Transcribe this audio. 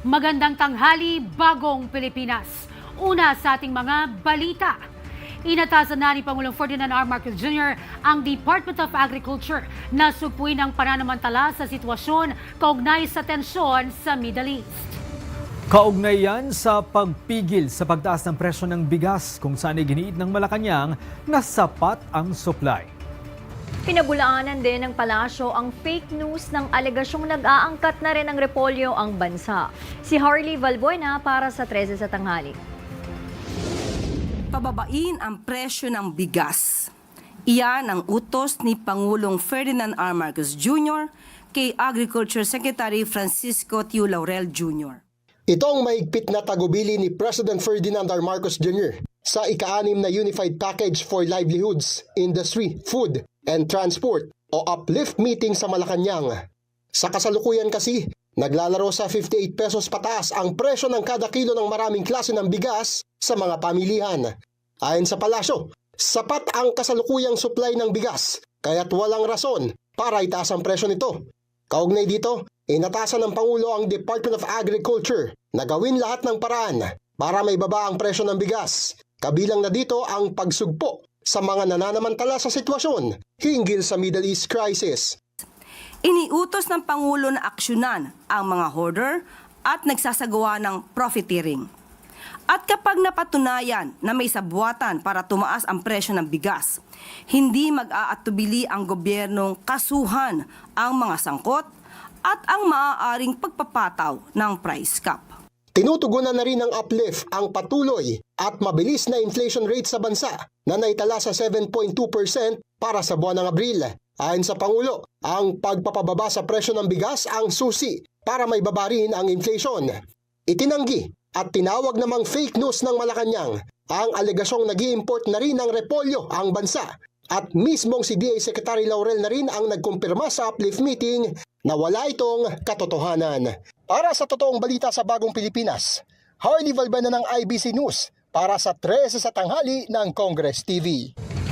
Magandang tanghali, bagong Pilipinas. Una sa ating mga balita. Inatasan na ni Pangulong Ferdinand R. Marcos Jr. ang Department of Agriculture na supuin ang pananamantala sa sitwasyon kaugnay sa tensyon sa Middle East. Kaugnay yan sa pagpigil sa pagtaas ng presyo ng bigas kung saan iginiit ng Malacanang na sapat ang supply. Pinabulaanan din ng palasyo ang fake news ng alegasyong nag-aangkat na rin ng repolyo ang bansa. Si Harley Valbuena para sa 13 sa tanghali. Pababain ang presyo ng bigas. Iyan ang utos ni Pangulong Ferdinand R. Marcos Jr. kay Agriculture Secretary Francisco Tiu Laurel Jr. Ito ang mahigpit na tagubili ni President Ferdinand R. Marcos Jr. sa ika-6 na Unified Package for Livelihoods, Industry, Food, and Transport o UPLIFT meeting sa Malacanang. Sa kasalukuyan kasi, naglalaro sa 58 pesos pataas ang presyo ng kada kilo ng maraming klase ng bigas sa mga pamilihan. Ayon sa palasyo, sapat ang kasalukuyang supply ng bigas kaya't walang rason para itaas ang presyo nito. Kaugnay dito, inatasan ng Pangulo ang Department of Agriculture na gawin lahat ng paraan para may baba ang presyo ng bigas. Kabilang na dito ang pagsugpo sa mga nananamantala sa sitwasyon hinggil sa Middle East crisis. Iniutos ng Pangulo na aksyonan ang mga hoarder at nagsasagawa ng profiteering. At kapag napatunayan na may sabwatan para tumaas ang presyo ng bigas, hindi mag-aatubili ang gobyernong kasuhan ang mga sangkot at ang maaaring pagpapataw ng price cap. Tinutugunan na rin ng UPLIFT ang patuloy at mabilis na inflation rate sa bansa na naitala sa 7.2% para sa buwan ng Abril. Ayon sa Pangulo, ang pagpapababa sa presyo ng bigas ang susi para may baba rin ang inflation. Itinanggi at tinawag namang fake news ng Malacanang ang alegasyong nag-i-import na rin ng repolyo ang bansa. At mismong si DA Secretary Laurel na rin ang nagkumpirma sa UPLIFT meeting na wala itong katotohanan. Para sa totoong balita sa Bagong Pilipinas, Harley Valbuena ng IBC News para sa 13 sa tanghali ng Congress TV.